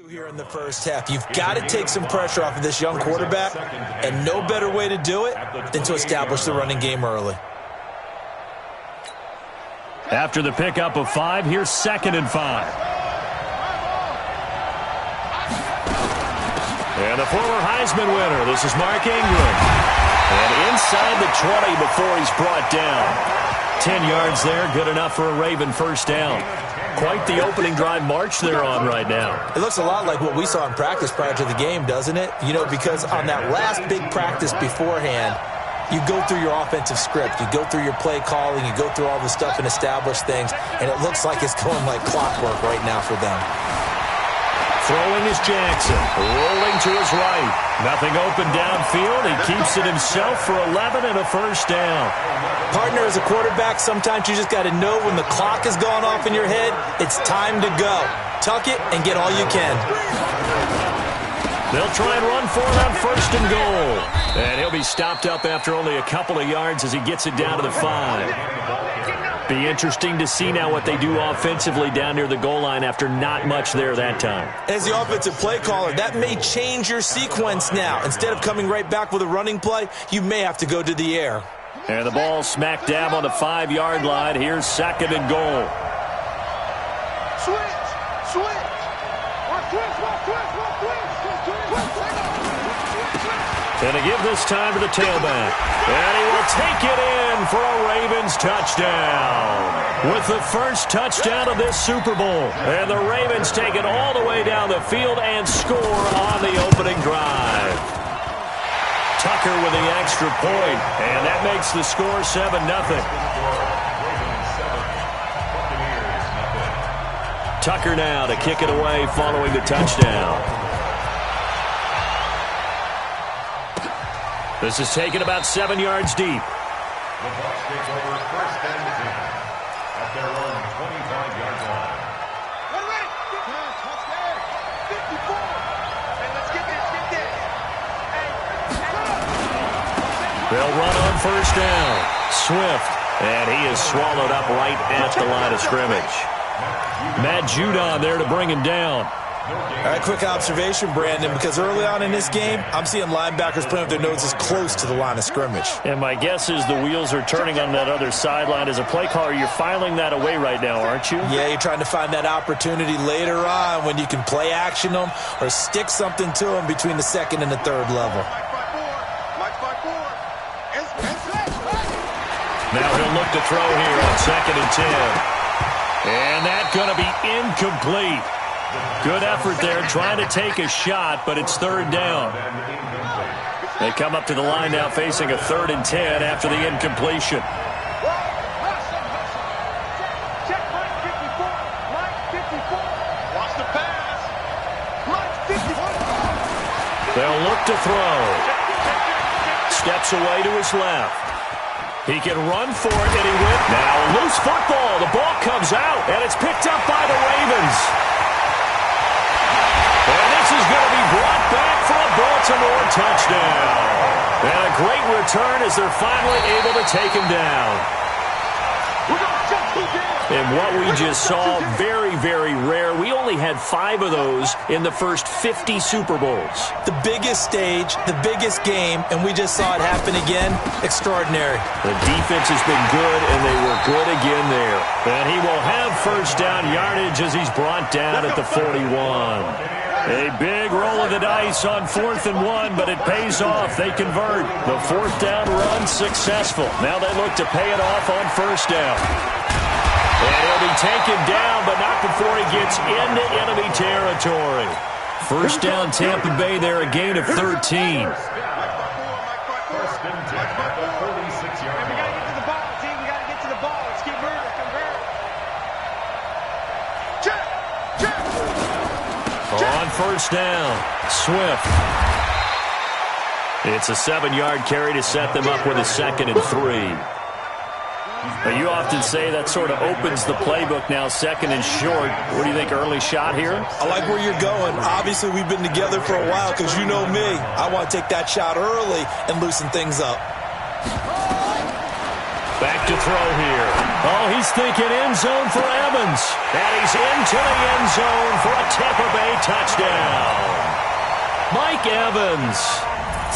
Here in the first half, you've got to take some pressure off of this young quarterback, and no better way to do it than to establish the running game early. After the pickup of 5, here's 2nd and 5. And the former Heisman winner, this is Mark Ingram. And inside the 20 before he's brought down. 10 yards there, good enough for a Raven first down. Quite the opening drive march they're on right now. It looks a lot like what we saw in practice prior to the game, doesn't it? You know, because on that last big practice beforehand, you go through your offensive script. You go through your play calling. You go through all the stuff and establish things. And it looks like it's going like clockwork right now for them. Throwing is Jackson. Rolling to his right. Nothing open downfield. He keeps it himself for 11 and a first down. Partner, as a quarterback, sometimes you just got to know when the clock has gone off in your head, it's time to go. Tuck it and get all you can. They'll try and run for it on 1st and goal. And he'll be stopped up after only a couple of yards as he gets it down to the 5. Be interesting to see now what they do offensively down near the goal line after not much there that time. As the offensive play caller, that may change your sequence now. Instead of coming right back with a running play, you may have to go to the air. And the ball smack dab on the 5-yard line. Here's 2nd and goal. And to give this time to the tailback. And he will take it in for a Ravens touchdown. With the first touchdown of this Super Bowl. And the Ravens take it all the way down the field and score on the opening drive. Tucker with the extra point. And that makes the score 7-0. Tucker now to kick it away following the touchdown. This is taken about 7 yards deep. The Bucs take over 1st and 10 at their own 25-yard line. They'll run on 1st down. Swift, and he is swallowed up right at the line of scrimmage. Matt Judon there to bring him down. All right, quick observation, Brandon, because early on in this game, I'm seeing linebackers playing with their noses close to the line of scrimmage. And my guess is the wheels are turning on that other sideline. As a play caller, you're filing that away right now, aren't you? Yeah, you're trying to find that opportunity later on when you can play action them or stick something to them between the 2nd and the 3rd level. Now he'll look to throw here on 2nd and 10. And that's going to be incomplete. Good effort there, trying to take a shot, but it's 3rd down. They come up to the line now facing a 3rd and 10 after the incompletion. They'll look to throw. Steps away to his left. He can run for it, and he went. Now loose football. The ball comes out, and it's picked up by the Ravens. And this is going to be brought back for a Baltimore touchdown. And a great return as they're finally able to take him down. And what we just saw, very, very rare. We only had 5 of those in the first 50 Super Bowls. The biggest stage, the biggest game, and we just saw it happen again. Extraordinary. The defense has been good, and they were good again there. And he will have first down yardage as he's brought down at the 41. A big roll of the dice on 4th and 1, but it pays off. They convert. The 4th down run successful. Now they look to pay it off on 1st down. And he'll be taken down, but not before he gets into enemy territory. First down, Tampa Bay there, a gain of 13. 1st and 10 at the 46-yard line. We got to get to the ball, team. We got to get to the ball. Let's keep moving. Convert. On 1st down, Swift. It's a 7-yard carry to set them up with a 2nd and 3. But you often say that sort of opens the playbook now, 2nd and short. What do you think, early shot here? I like where you're going. Obviously, we've been together for a while because you know me. I want to take that shot early and loosen things up. Back to throw here. Oh, he's thinking end zone for Evans. And he's into the end zone for a Tampa Bay touchdown. Mike Evans,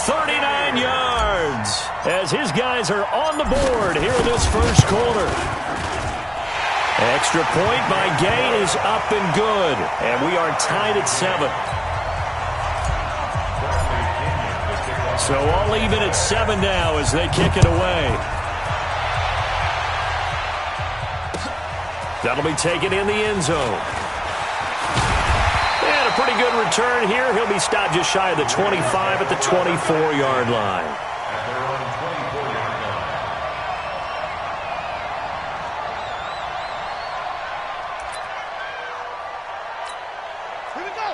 39 yards, as his guys are on the board here in this first quarter. Extra point by Gay is up and good, and we are tied at 7. So all even at 7 now as they kick it away. That'll be taken in the end zone. And a pretty good return here. He'll be stopped just shy of the 25 at the 24-yard line.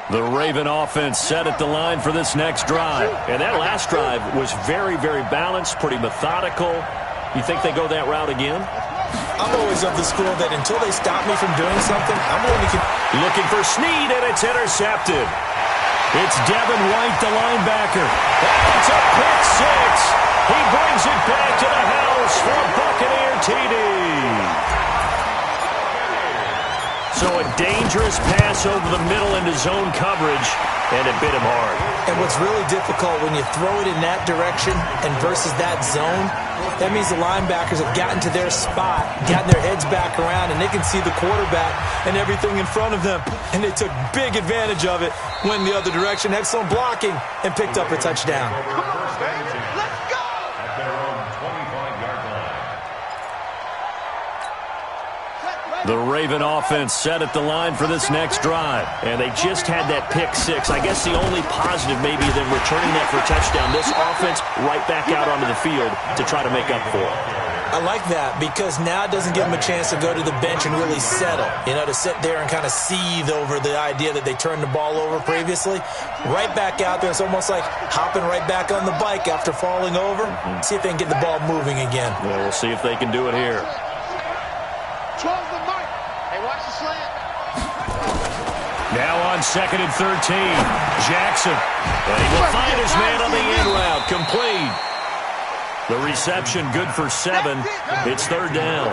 The Raven offense set at the line for this next drive. And that last drive was very, very balanced, pretty methodical. You think they go that route again? I'm always of the school that until they stop me from doing something, I'm going to looking for Snead, and it's intercepted. It's Devin White, the linebacker. And it's a pick six. He brings it back to the house for a Buccaneer TD. So a dangerous pass over the middle into zone coverage, and it bit him hard. And what's really difficult when you throw it in that direction and versus that zone, that means the linebackers have gotten to their spot, gotten their heads back around, and they can see the quarterback and everything in front of them. And they took big advantage of it, went the other direction, had some blocking, and picked up a touchdown. Come on, baby. Let's go! At their own 25-yard line. The Raven offense set at the line for this next drive. And they just had that pick six. I guess the only positive maybe than returning that for a touchdown. This offense right back out onto the field to try to make up for it. I like that because now it doesn't give them a chance to go to the bench and really settle. You know, to sit there and kind of seethe over the idea that they turned the ball over previously. Right back out there. It's almost like hopping right back on the bike after falling over. See if they can get the ball moving again. Well, we'll see if they can do it here. 12 the mark. Hey, watch the slant. Now on 2nd and 13, Jackson. And he will find his man on the in route, complete. The reception good for 7. It's 3rd down.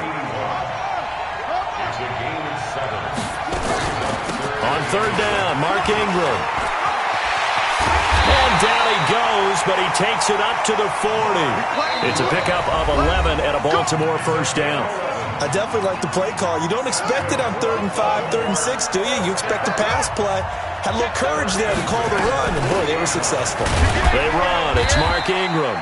On 3rd down, Mark Ingram. And down he goes, but he takes it up to the 40. It's a pickup of 11 and a Baltimore first down. I definitely like the play call. You don't expect it on 3rd and 5, 3rd and 6, do you? You expect a pass play. Had a little courage there to call the run, and boy, they were successful. They run. It's Mark Ingram.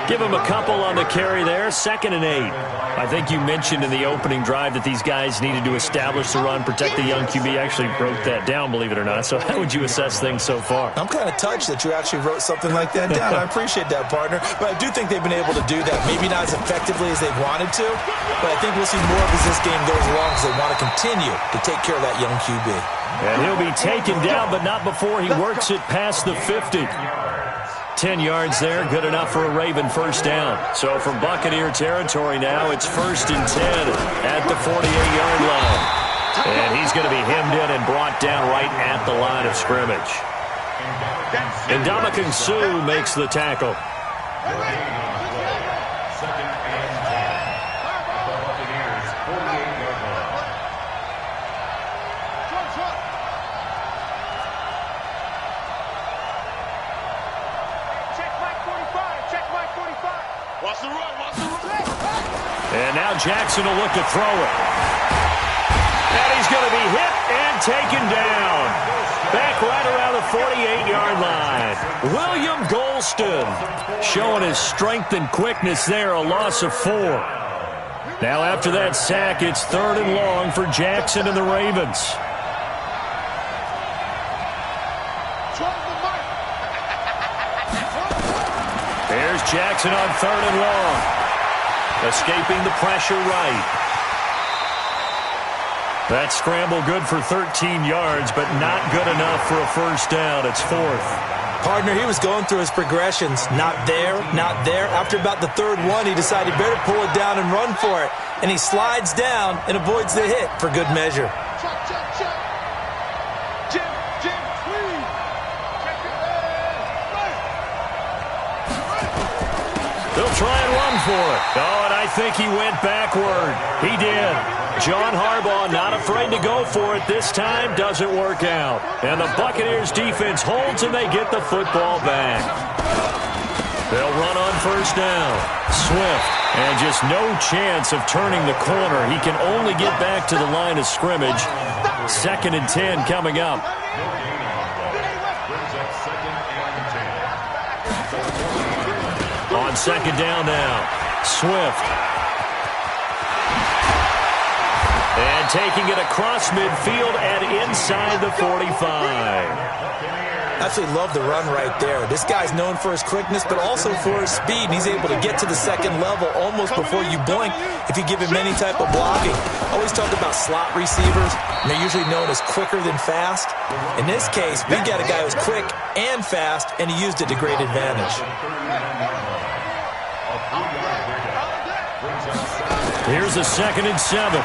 Give him a couple on the carry there. 2nd and 8. I think you mentioned in the opening drive that these guys needed to establish the run, protect the young QB. Actually wrote that down, believe it or not. So how would you assess things so far? I'm kind of touched that you actually wrote something like that down. I appreciate that, partner. But I do think they've been able to do that. Maybe not as effectively as they wanted to, but I think we'll see more of as this game goes along because they want to continue to take care of that young QB. And he'll be taken down, but not before he works it past the 50. 10 yards there, good enough for a Raven first down. So from Buccaneer territory now, it's 1st and 10 at the 48-yard line. And he's going to be hemmed in and brought down right at the line of scrimmage. And Ndamukong Suh makes the tackle. And now Jackson will look to throw it. And he's going to be hit and taken down. Back right around the 48-yard line. William Golston showing his strength and quickness there, a loss of 4. Now after that sack, it's 3rd and long for Jackson and the Ravens. There's Jackson on 3rd and long. Escaping the pressure right. That scramble good for 13 yards, but not good enough for a first down. It's 4th. Partner, he was going through his progressions. Not there, not there. After about the 3rd one, he decided better pull it down and run for it. And he slides down and avoids the hit for good measure. They'll try and run for it. Oh, and I think he went backward. He did. John Harbaugh not afraid to go for it this time. Doesn't work out. And the Buccaneers defense holds and they get the football back. They'll run on first down. Swift. And just no chance of turning the corner. He can only get back to the line of scrimmage. 2nd and 10 coming up. On 2nd down now. Swift. And taking it across midfield and inside the 45. Absolutely love the run right there. This guy's known for his quickness, but also for his speed. He's able to get to the second level almost before you blink if you give him any type of blocking. Always talk about slot receivers, and they're usually known as quicker than fast. In this case, we got a guy who's quick and fast, and he used it to great advantage. Here's a 2nd and 7.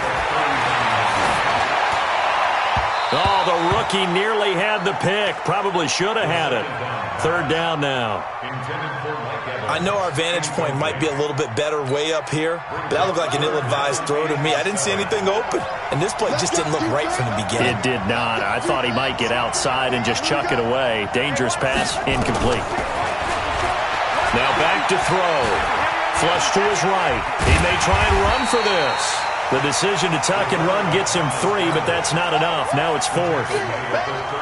Oh, the rookie nearly had the pick. Probably should have had it. 3rd down now. I know our vantage point might be a little bit better way up here, but that looked like an ill-advised throw to me. I didn't see anything open, and this play just didn't look right from the beginning. It did not. I thought he might get outside and just chuck it away. Dangerous pass, incomplete. Now back to throw. Flush to his right. He may try and run for this. The decision to tuck and run gets him 3, but that's not enough. Now it's 4th.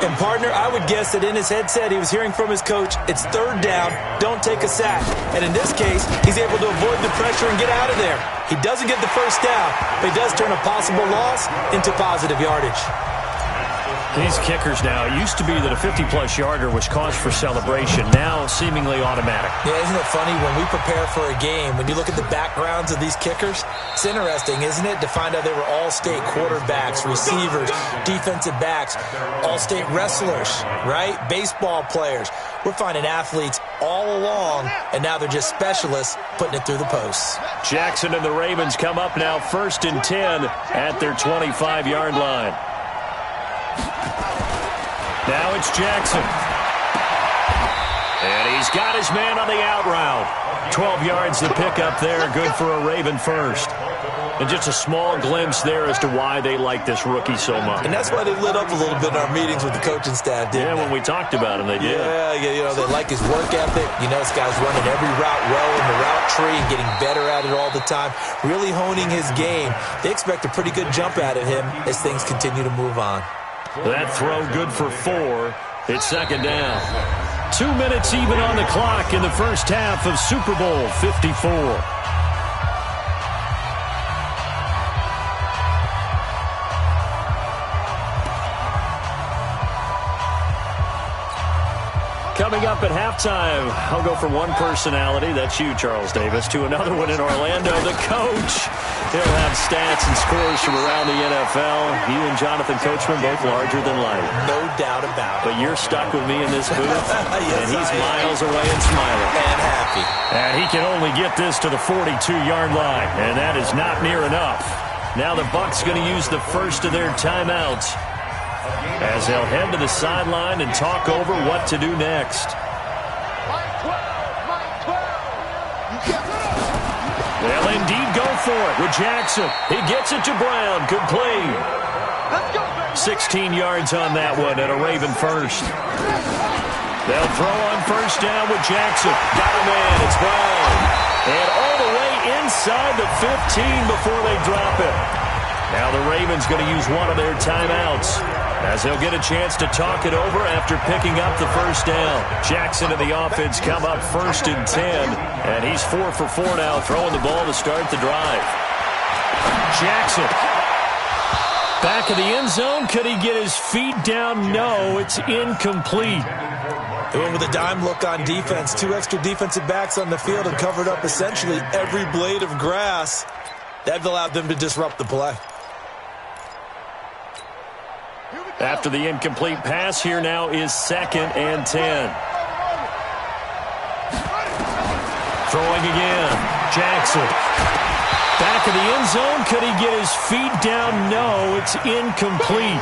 And, partner, I would guess that in his headset he was hearing from his coach, it's 3rd down, don't take a sack. And in this case, he's able to avoid the pressure and get out of there. He doesn't get the first down, but he does turn a possible loss into positive yardage. These kickers now, it used to be that a 50-plus yarder was cause for celebration. Now, seemingly automatic. Yeah, isn't it funny when we prepare for a game, when you look at the backgrounds of these kickers, it's interesting, isn't it, to find out they were all-state quarterbacks, receivers, defensive backs, all-state wrestlers, right? Baseball players. We're finding athletes all along, and now they're just specialists putting it through the posts. Jackson and the Ravens come up now 1st and 10 at their 25-yard line. Now it's Jackson. And he's got his man on the out route. 12 yards to pick up there. Good for a Raven first. And just a small glimpse there as to why they like this rookie so much. And that's why they lit up a little bit in our meetings with the coaching staff, didn't they? When we talked about him, they did. Yeah, you know, they like his work ethic. You know, this guy's running every route well in the route tree and getting better at it all the time. Really honing his game. They expect a pretty good jump out of him as things continue to move on. That throw good for 4. It's 2nd down. 2 minutes even on the clock in the first half of Super Bowl 54. Coming up at halftime, I'll go from one personality, that's you, Charles Davis, to another one in Orlando, the coach. He'll have stats and scores from around the NFL. You and Jonathan Coachman, both larger than life. No doubt about it. But you're stuck with me in this booth, yes, and he's miles away and smiling. And happy. And he can only get this to the 42-yard line, and that is not near enough. Now the Bucs going to use the first of their timeouts as they'll head to the sideline and talk over what to do next. They'll indeed go for it with Jackson. He gets it to Brown. Complete. 16 yards on that one and a Raven first. They'll throw on first down with Jackson. Got a man. It's Brown. And all the way inside the 15 before they drop it. Now the Ravens going to use one of their timeouts as they'll get a chance to talk it over after picking up the first down. Jackson and the offense come up 1st and 10, and he's 4 for 4 now, throwing the ball to start the drive. Jackson. Back of the end zone. Could he get his feet down? No, it's incomplete. They went with a dime look on defense. 2 extra defensive backs on the field and covered up essentially every blade of grass. That allowed them to disrupt the play. After the incomplete pass, here now is 2nd and 10. Throwing again. Jackson. Back of the end zone. Could he get his feet down? No, it's incomplete.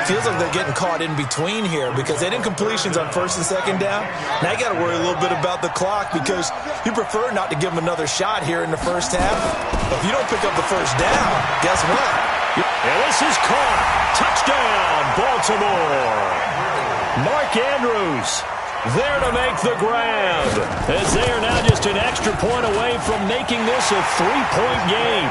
Feels like they're getting caught in between here because they didn't completions on first and second down. Now you got to worry a little bit about the clock because you prefer not to give them another shot here in the first half. But if you don't pick up the first down, guess what? And this is caught. Touchdown, Baltimore. Mark Andrews there to make the grab, as they are now just an extra point away from making this a 3-point game.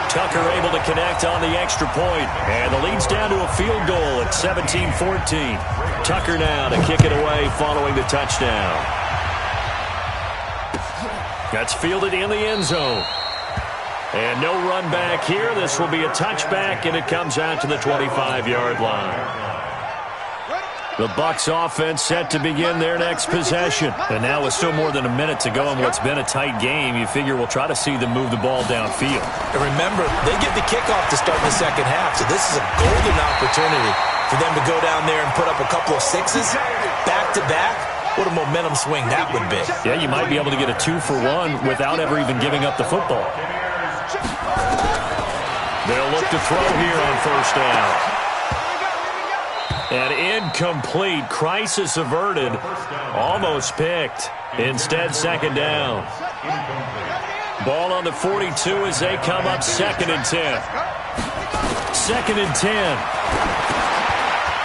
Tucker able to connect on the extra point, and the lead's down to a field goal at 17-14. Tucker now to kick it away following the touchdown. That's fielded in the end zone. And no run back here. This will be a touchback, and it comes out to the 25-yard line. The Bucs offense set to begin their next possession. And now with still more than a minute to go in what's been a tight game, you figure we'll try to see them move the ball downfield. And remember, they get the kickoff to start the second half, so this is a golden opportunity for them to go down there and put up a couple of sixes back-to-back. What a momentum swing that would be. Yeah, you might be able to get a 2-for-1 without ever even giving up the football. They'll look to throw here on first down. And incomplete. Crisis averted. Almost picked. Instead, second down. Ball on the 42 as they come up 2nd and 10. 2nd and 10.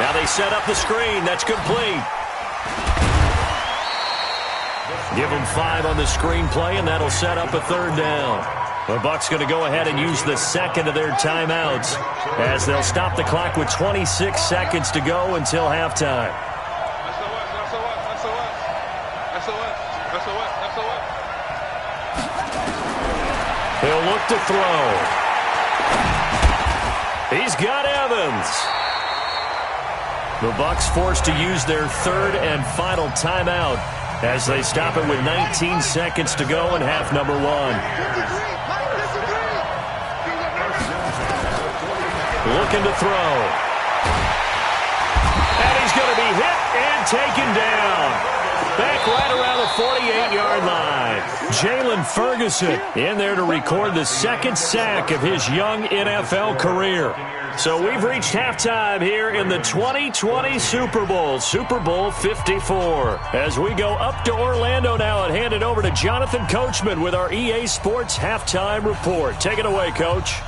Now they set up the screen. That's complete. Give them 5 on the screen play, and that'll set up a 3rd down. The Bucs going to go ahead and use the second of their timeouts as they'll stop the clock with 26 seconds to go until halftime. He'll look to throw. He's got Evans. The Bucs forced to use their 3rd and final timeout as they stop it with 19 seconds to go in half number 1. Looking to throw. And he's going to be hit and taken down. Back right around the 48-yard line. Jalen Ferguson in there to record the 2nd sack of his young NFL career. So we've reached halftime here in the 2020 Super Bowl, Super Bowl 54. As we go up to Orlando now and hand it over to Jonathan Coachman with our EA Sports Halftime Report. Take it away, Coach.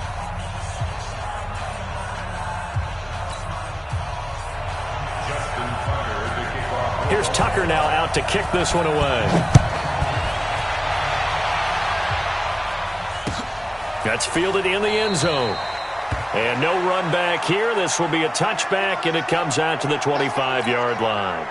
Here's Tucker now out to kick this one away. That's fielded in the end zone. And no run back here. This will be a touchback, and it comes out to the 25-yard line.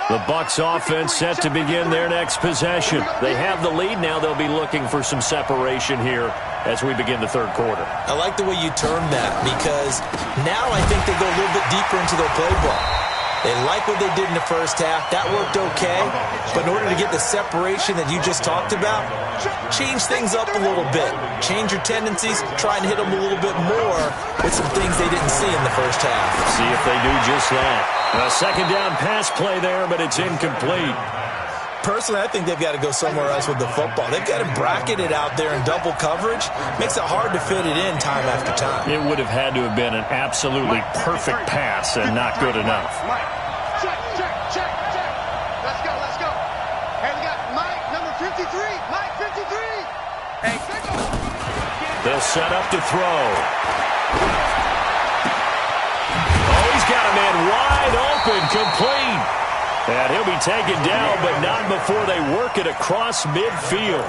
The Bucs offense set to begin their next possession. They have the lead. Now they'll be looking for some separation here as we begin the 3rd quarter. I like the way you termed that because now I think they go a little bit deeper into their playbook. They like what they did in the first half. That worked okay. But in order to get the separation that you just talked about, change things up a little bit. Change your tendencies. Try and hit them a little bit more with some things they didn't see in the first half. See if they do just that. A 2nd down pass play there, but it's incomplete. Personally, I think they've got to go somewhere else with the football. They've got to bracket it out there in double coverage. Makes it hard to fit it in time after time. It would have had to have been an absolutely perfect pass and not good enough. Mike, check. Let's go. Hey, we got Mike, number 53. Mike, 53. Hey, they'll set up to throw. Oh, he's got a man wide open, complete. And he'll be taken down, but not before they work it across midfield.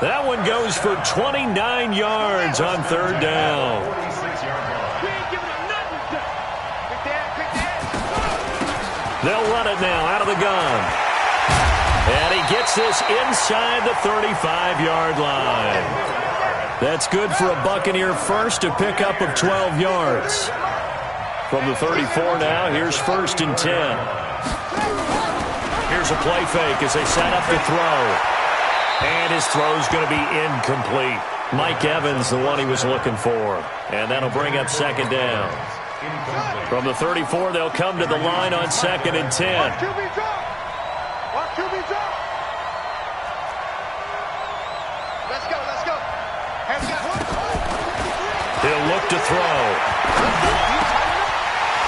That one goes for 29 yards on 3rd down. They'll run it now out of the gun. And he gets this inside the 35-yard line. That's good for a Buccaneer first, a pickup of 12 yards. From the 34 now, here's 1st and 10. Here's a play fake as they set up to throw. And his throw's going to be incomplete. Mike Evans, the one he was looking for. And that'll bring up 2nd down. From the 34, they'll come to the line on 2nd and 10. Let's go. He'll look to throw.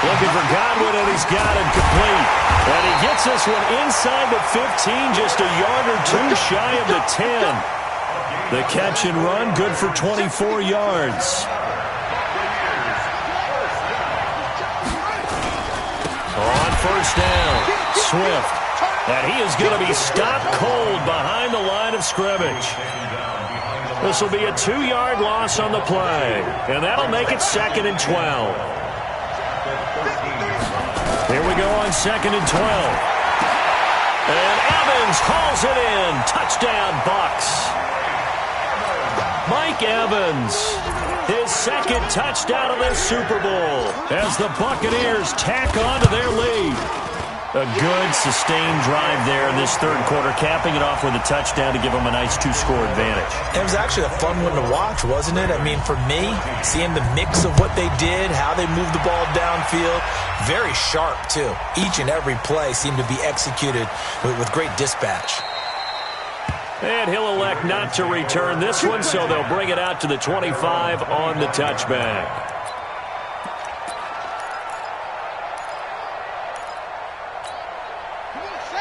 Looking for Godwin, and he's got him complete. And he gets this one inside the 15, just a yard or two shy of the 10. The catch and run, good for 24 yards. On first down, Swift. And he is going to be stopped cold behind the line of scrimmage. This will be a 2-yard loss on the play. And that'll make it 2nd and 12. Here we go on 2nd and 12. And Evans hauls it in. Touchdown, Bucs. Mike Evans, his 2nd touchdown of the Super Bowl as the Buccaneers tack on to their lead. A good, sustained drive there in this third quarter, capping it off with a touchdown to give them a nice 2-score advantage. It was actually a fun one to watch, wasn't it? I mean, for me, seeing the mix of what they did, how they moved the ball downfield, very sharp, too. Each and every play seemed to be executed with great dispatch. And he'll elect not to return this one, so they'll bring it out to the 25 on the touchback.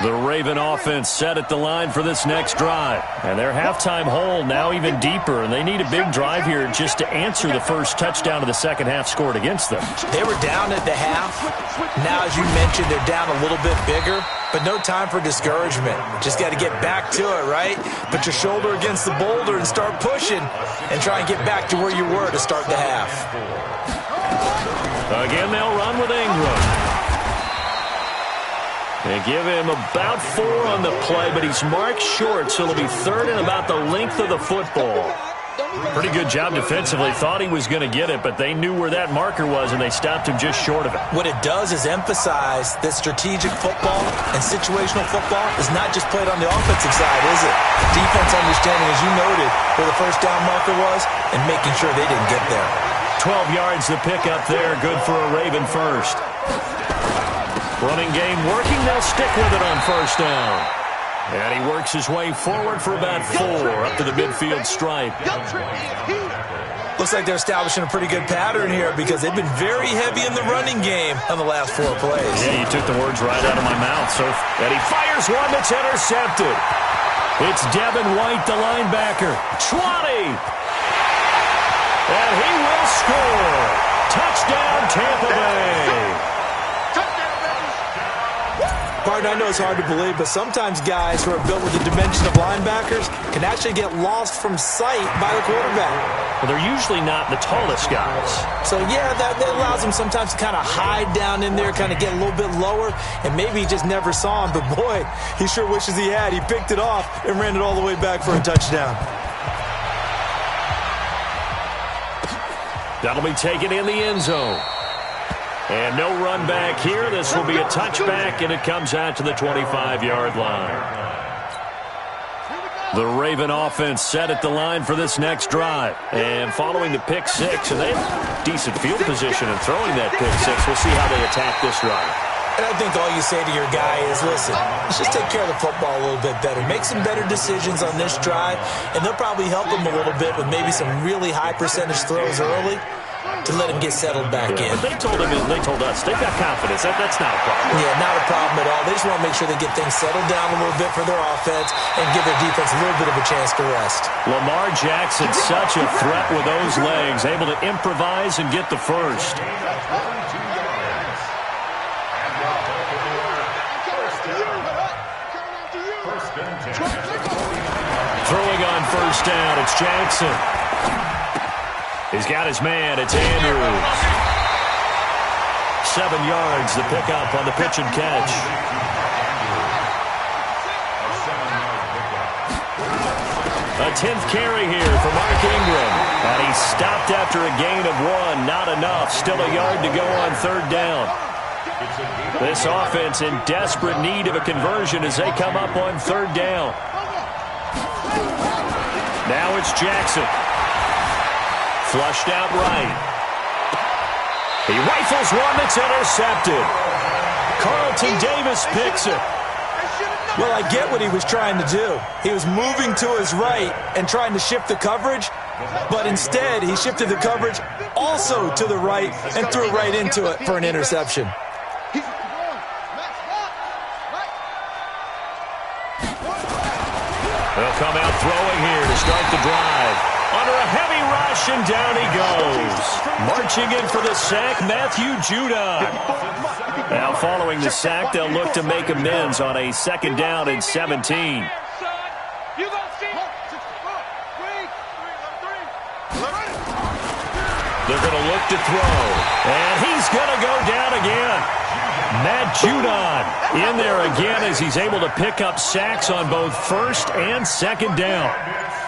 The Raven offense set at the line for this next drive. And their halftime hole now even deeper, and they need a big drive here just to answer the first touchdown of the second half scored against them. They were down at the half. Now, as you mentioned, they're down a little bit bigger, but no time for discouragement. Just got to get back to it, right? Put your shoulder against the boulder and start pushing and try and get back to where you were to start the half. Again, they'll run with Ingram. They give him about 4 on the play, but he's marked short, so it'll be 3rd and about the length of the football. Pretty good job defensively. Thought he was going to get it, but they knew where that marker was, and they stopped him just short of it. What it does is emphasize that strategic football and situational football is not just played on the offensive side, is it? Defense understanding, as you noted, where the first down marker was and making sure they didn't get there. 12 yards to pick up there. Good for a Raven first. Running game working. They'll stick with it on first down. And he works his way forward for about 4 up to the midfield stripe. Looks like they're establishing a pretty good pattern here because they've been very heavy in the running game on the last 4 plays. Yeah, you took the words right out of my mouth, sir. And he fires one that's intercepted. It's Devin White, the linebacker. 20. And he will score. Touchdown, Tampa Bay. Partner, I know it's hard to believe, but sometimes guys who are built with the dimension of linebackers can actually get lost from sight by the quarterback. Well, they're usually not the tallest guys. So, yeah, that allows them sometimes to kind of hide down in there, kind of get a little bit lower, and maybe he just never saw him. But, boy, he sure wishes he had. He picked it off and ran it all the way back for a touchdown. That'll be taken in the end zone. And no run back here. This will be a touchback, and it comes out to the 25-yard line. The Raven offense set at the line for this next drive. And following the pick 6, and they have decent field position in throwing that pick 6. We'll see how they attack this drive. And I think all you say to your guy is, listen, let's just take care of the football a little bit better. Make some better decisions on this drive, and they'll probably help him a little bit with maybe some really high percentage throws early to let him get settled back in. But they told us, they've got confidence. That's not a problem. Yeah, not a problem at all. They just want to make sure they get things settled down a little bit for their offense and give their defense a little bit of a chance to rest. Lamar Jackson, such a threat with those legs, able to improvise and get the first. Throwing on first down, it's Jackson. He's got his man. It's Andrews. 7 yards the pickup on the pitch and catch. A 10th carry here for Mark Ingram. And he's stopped after a gain of 1. Not enough. Still a yard to go on third down. This offense in desperate need of a conversion as they come up on third down. Now it's Jackson. Flushed out right. He rifles one that's intercepted. Carlton Davis picks it. Well, I get what he was trying to do. He was moving to his right and trying to shift the coverage, But instead, he shifted the coverage also to the right and threw right into it for an interception. They'll come out throwing here to start the drive. Under a heavy rush, and down he goes. Marching in for the sack, Matthew Judon. Now following the sack, they'll look to make amends on a second down and 17. They're going to look to throw. And he's going to go down again. Matt Judon in there again as he's able to pick up sacks on both first and second down.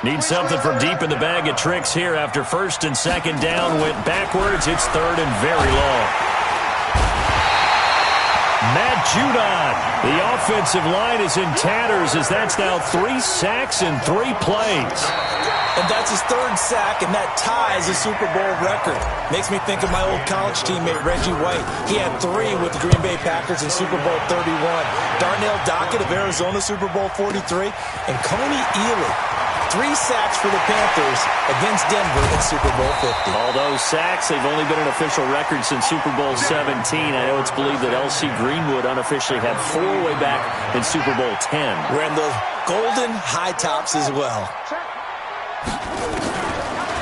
Needs something from deep in the bag of tricks here after first and second down went backwards. It's third and very long. Matt Judon, the offensive line is in tatters as that's now 3 sacks in 3 plays. And that's his 3rd sack, and that ties a Super Bowl record. Makes me think of my old college teammate, Reggie White. He had 3 with the Green Bay Packers in Super Bowl 31. Darnell Dockett of Arizona, Super Bowl 43. And Coney Ealy, 3 sacks for the Panthers against Denver in Super Bowl 50. All those sacks, they've only been an official record since Super Bowl 17. I know it's believed that L.C. Greenwood unofficially had 4 way back in Super Bowl 10. Wearing those golden high tops as well.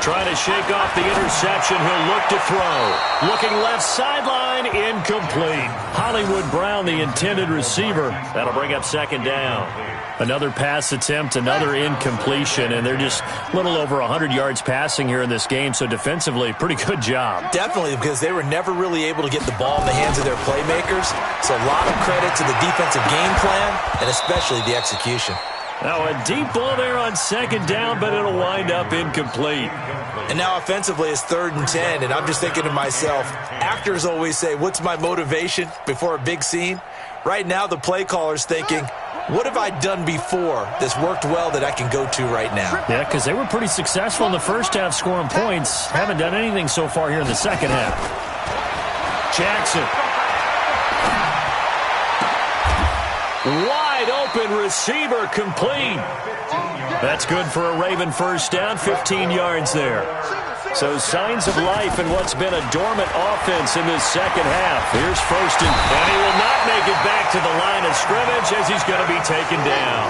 Trying to shake off the interception. He'll look to throw. Looking left sideline, incomplete. Hollywood Brown, the intended receiver. That'll bring up second down. Another pass attempt, another incompletion, and they're just a little over 100 yards passing here in this game, so defensively, pretty good job. Definitely, because they were never really able to get the ball in the hands of their playmakers, so a lot of credit to the defensive game plan, and especially the execution. Now a deep ball there on second down, but it'll wind up incomplete. And now offensively it's 3rd and 10, and I'm just thinking to myself, actors always say, what's my motivation before a big scene? Right now the play caller's thinking, what have I done before that's worked well that I can go to right now? Yeah, because they were pretty successful in the first half scoring points. Haven't done anything so far here in the second half. Jackson. Wide open receiver complete. That's good for a Raven first down, 15 yards there. So signs of life in what's been a dormant offense in this second half. Here's first and he will not make it back to the line of scrimmage as he's going to be taken down.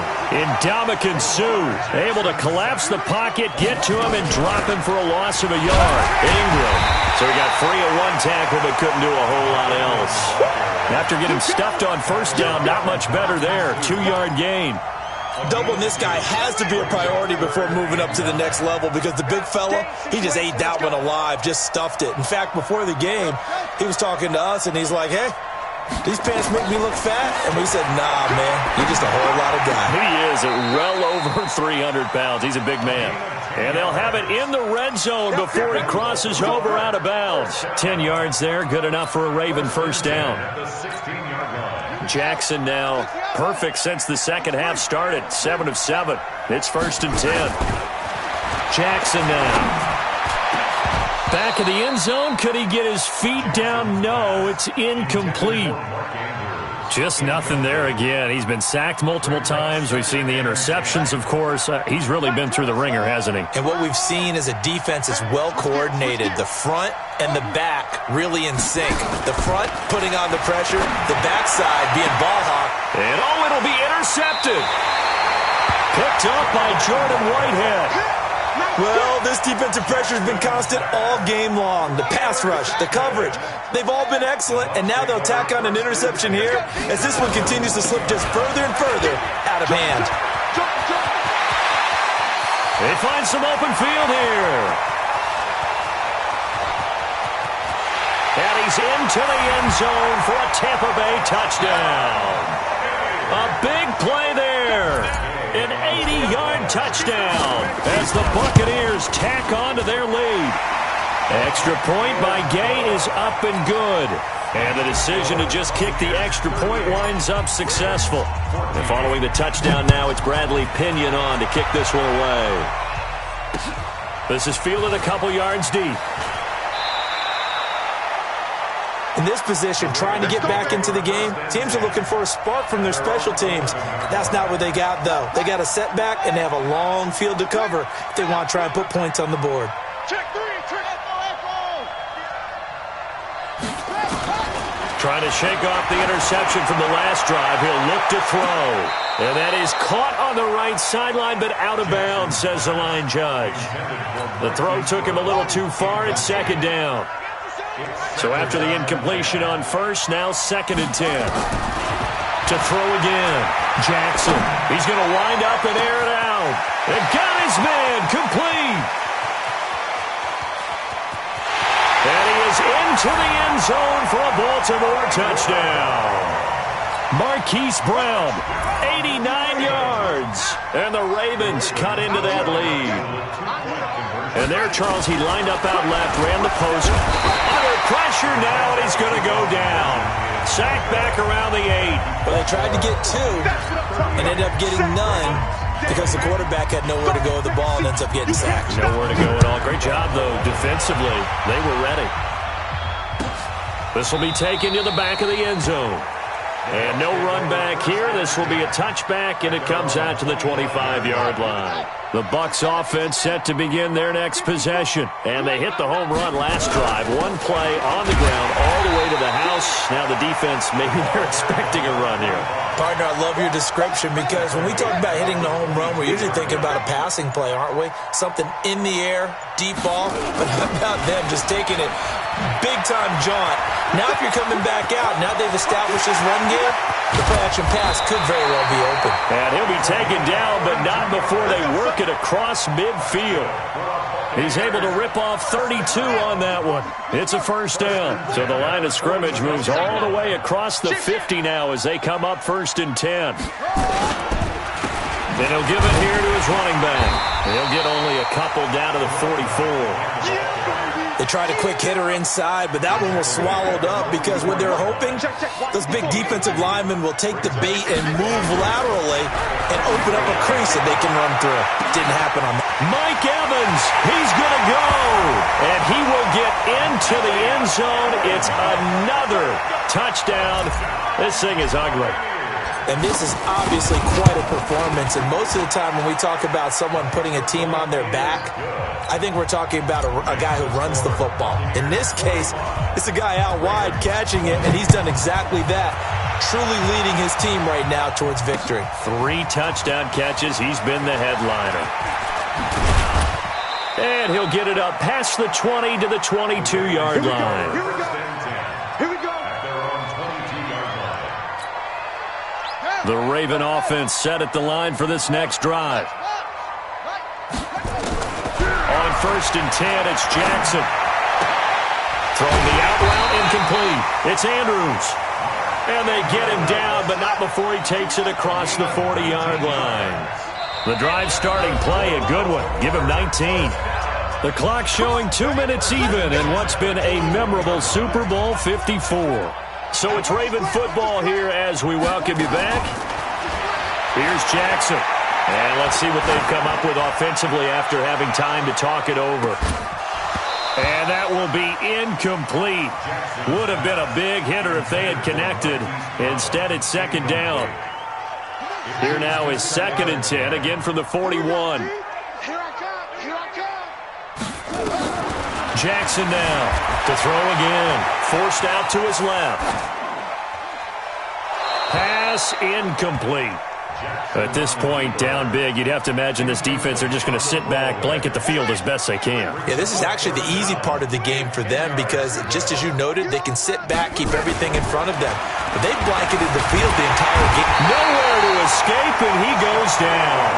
Ndamukong Suh able to collapse the pocket, get to him, and drop him for a loss of a yard. Ingram. So he got free of 1 tackle but couldn't do a whole lot else. After getting stuffed on first down, not much better there. 2-yard gain. Doubling this guy has to be a priority before moving up to the next level because the big fella, he just ate that one alive, just stuffed it. In fact, before the game, he was talking to us, and he's like, hey, these pants make me look fat? And we said, nah, man, you're just a whole lot of guy. He is at well over 300 pounds. He's a big man. And they'll have it in the red zone before he crosses over out of bounds. 10 yards there, good enough for a Raven first down. Jackson now perfect since the second half started. 7 of 7. It's first and 10. Jackson now. Back of the end zone. Could he get his feet down? No, it's incomplete. Just nothing there again. He's been sacked multiple times. We've seen the interceptions, of course. He's really been through the ringer, hasn't he? And what we've seen is a defense that's well coordinated. The front and the back really in sync. The front putting on the pressure, the backside being ball hawk. And it'll be intercepted. Picked up by Jordan Whitehead. Well, this defensive pressure has been constant all game long. The pass rush, the coverage, they've all been excellent, and now they'll tack on an interception here as this one continues to slip just further and further out of hand. They find some open field here. And he's into the end zone for a Tampa Bay touchdown. A big play there. An 80-yard touchdown as the Buccaneers tack on to their lead. Extra point by Gay is up and good. And the decision to just kick the extra point winds up successful. And following the touchdown now, it's Bradley Pinion on to kick this one away. This is fielded a couple yards deep. In this position, trying to get back into the game, teams are looking for a spark from their special teams. That's not what they got, though. They got a setback, and they have a long field to cover if they want to try and put points on the board. Check three, check. Trying to shake off the interception from the last drive. He'll look to throw. And that is caught on the right sideline, but out of bounds, says the line judge. The throw took him a little too far. It's second down. So after the incompletion on first, now 2nd and 10. To throw again. Jackson. He's going to wind up and air it out. And got his man complete. And he is into the end zone for a Baltimore touchdown. Marquise Brown, 89 yards. And the Ravens cut into that lead. And there, Charles, he lined up out left, ran the post. Under pressure now, and he's going to go down. Sacked back around the 8. Well, they tried to get 2 and ended up getting none because the quarterback had nowhere to go with the ball and ends up getting sacked. Nowhere to go at all. Great job, though, defensively. They were ready. This will be taken to the back of the end zone. And no run back here. This will be a touchback, and it comes out to the 25-yard line. The Bucs offense set to begin their next possession. And they hit the home run last drive. One play on the ground all the way to the house. Now the defense, maybe they're expecting a run here. Partner, I love your description because when we talk about hitting the home run, we're usually thinking about a passing play, aren't we? Something in the air, deep ball. But how about them just taking it big-time jaunt? Now if you're coming back out, now they've established this run game, the play-action pass could very well be open. And he'll be taken down, but not before they work it across midfield. He's able to rip off 32 on that one. It's a first down. So the line of scrimmage moves all the way across the 50 now as they come up 1st and 10. Then he'll give it here to his running back. He'll get only a couple down to the 44. They tried a quick hitter inside, but that one was swallowed up because when they're hoping, those big defensive linemen will take the bait and move laterally and open up a crease that they can run through. Didn't happen on that. Mike Evans, he's going to go. And he will get into the end zone. It's another touchdown. This thing is ugly. And this is obviously quite a performance. And most of the time when we talk about someone putting a team on their back, I think we're talking about a guy who runs the football. In this case, it's a guy out wide catching it, and he's done exactly that, truly leading his team right now towards victory. 3 touchdown catches. He's been the headliner. And he'll get it up past the 20 to the 22-yard line. Here we go. Here we go. The Raven offense set at the line for this next drive. On 1st and 10, it's Jackson. Throwing the out route, incomplete. It's Andrews. And they get him down, but not before he takes it across the 40-yard line. The drive starting play, a good one. Give him 19. The clock showing 2 minutes even in what's been a memorable Super Bowl 54. So it's Raven football here as we welcome you back. Here's Jackson. And let's see what they've come up with offensively after having time to talk it over. And that will be incomplete. Would have been a big hitter if they had connected. Instead, it's 2nd down. Here now is 2nd and 10, again from the 41. Here I come. Here I come. Jackson now to throw again. Forced out to his left. Pass incomplete. At this point, down big, you'd have to imagine this defense are just going to sit back, blanket the field as best they can. Yeah, this is actually the easy part of the game for them because, just as you noted, they can sit back, keep everything in front of them. But they've blanketed the field the entire game. Nowhere to escape, and he goes down.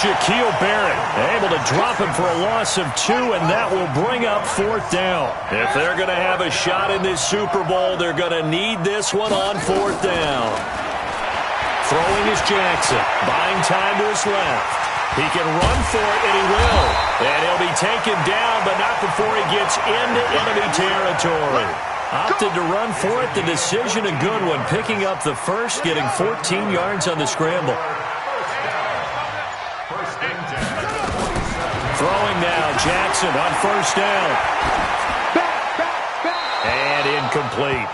Shaquille Barrett able to drop him for a loss of 2, and that will bring up 4th down. If they're going to have a shot in this Super Bowl, they're going to need this one on 4th down. Throwing is Jackson, buying time to his left. He can run for it, and he will. And he'll be taken down, but not before he gets into enemy territory. Opted to run for it. The decision a good one. Picking up the first, getting 14 yards on the scramble. Throwing now, Jackson on 1st down. And incomplete.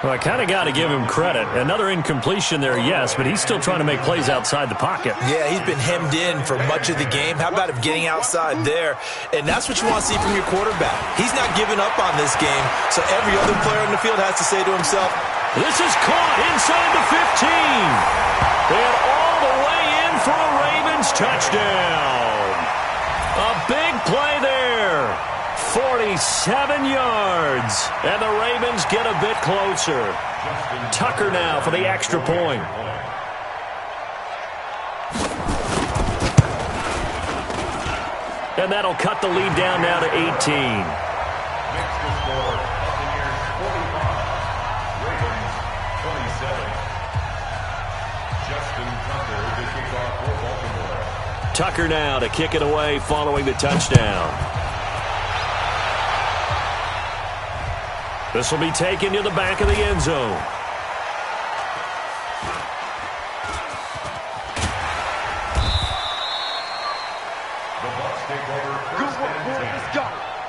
Well, I kind of got to give him credit. Another incompletion there, yes, but he's still trying to make plays outside the pocket. Yeah, he's been hemmed in for much of the game. How about him getting outside there? And that's what you want to see from your quarterback. He's not giving up on this game, so every other player on the field has to say to himself, this is caught inside the 15. And all the way in for a Ravens touchdown. A big play there. 47 yards. And the Ravens get a bit closer. Tucker now for the extra point. And that'll cut the lead down now to 18. Next to score, Buccaneers 45, Ravens 27. Justin Tucker to kick off for Baltimore. Tucker now to kick it away following the touchdown. This will be taken to the back of the end zone. The Bucs take over first and 10. Let's go.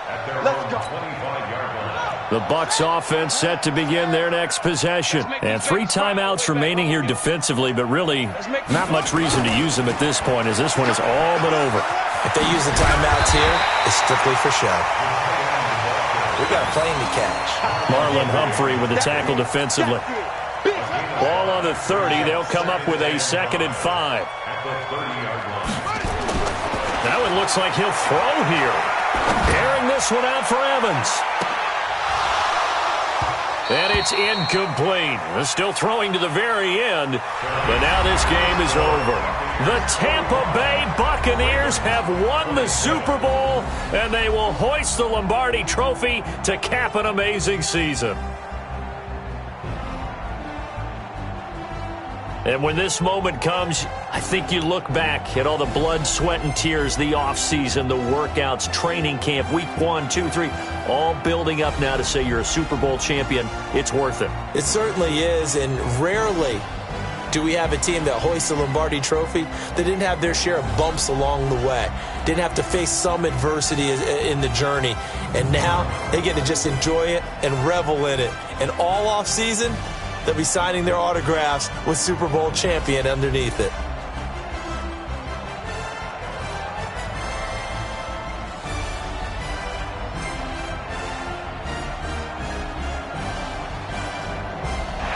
At their Let's own go. 25-yard line. The Bucs offense set to begin their next possession. And 3 timeouts remaining here defensively, but really not much reason to use them at this point as this one is all but over. if they use the timeouts here, it's strictly for show. We got a plane to catch. Marlon Humphrey with the tackle defensively. Ball on the 30. They'll come up with a 2nd and 5. Now it looks like he'll throw here. Airing this one out for Evans. And it's incomplete. They're still throwing to the very end. But now this game is over. The Tampa Bay Buccaneers have won the Super Bowl, and they will hoist the Lombardi Trophy to cap an amazing season. And when this moment comes, I think you look back at all the blood, sweat, and tears, the offseason, the workouts, training camp, week 1, 2, 3, all building up now to say you're a Super Bowl champion. It's worth it. It certainly is, and rarely do we have a team that hoists the Lombardi Trophy that didn't have their share of bumps along the way, didn't have to face some adversity in the journey, and now they get to just enjoy it and revel in it. And all offseason, they'll be signing their autographs with Super Bowl champion underneath it.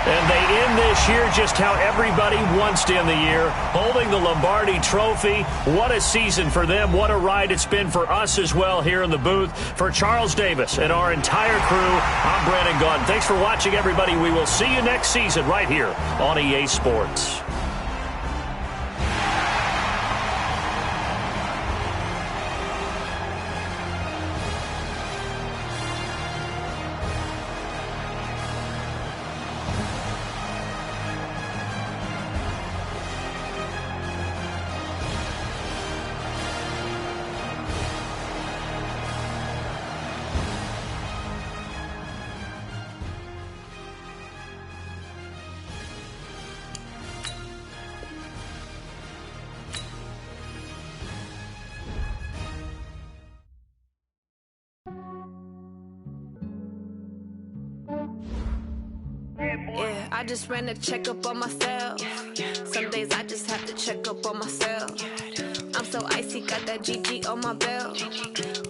And they end this year just how everybody wants to end the year, holding the Lombardi Trophy. What a season for them. What a ride it's been for us as well here in the booth. For Charles Davis and our entire crew, I'm Brandon Gaudin. Thanks for watching, everybody. We will see you next season right here on EA Sports. Yeah, I just ran a checkup on myself. Some days I just have to check up on myself. I'm so icy, got that GG on my belt.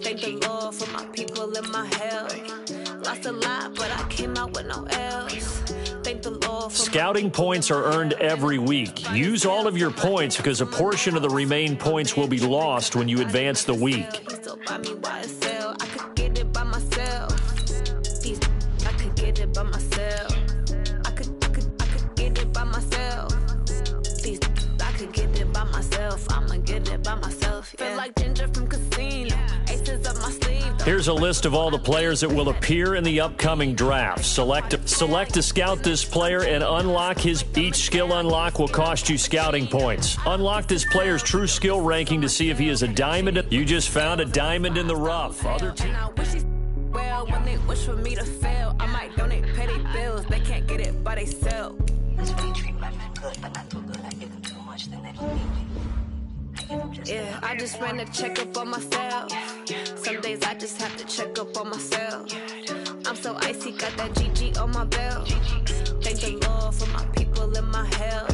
Thank the Lord for my people and my health. Lost a lot, but I came out with no L's. Thank the Lord for Scouting points are earned every week. Use all of your points because a portion of the remaining points will be lost when you advance the week. He still buy me YSL. I could get it by myself. I could get it by myself. I could get it by myself. I could get it by myself. I'ma get it by myself. Feel like Ginger from Casino. Aces up my sleeve. Here's a list of all the players that will appear in the upcoming draft. Select to scout this player and unlock his. Each skill unlock will cost you scouting points. Unlock this player's true skill ranking to see if he is a diamond. You just found a diamond in the rough. Other teams. Well, when they wish for me to fail, I might donate petty bills. They can't get it by themselves. That's when you treat my men good, but not too good. I give them too much, then they don't need me. I give them just Yeah, I just ran a checkup on myself. Some days I just have to check up on myself. I'm so icy, got that GG on my belt. Thank the Lord for my people in my hell.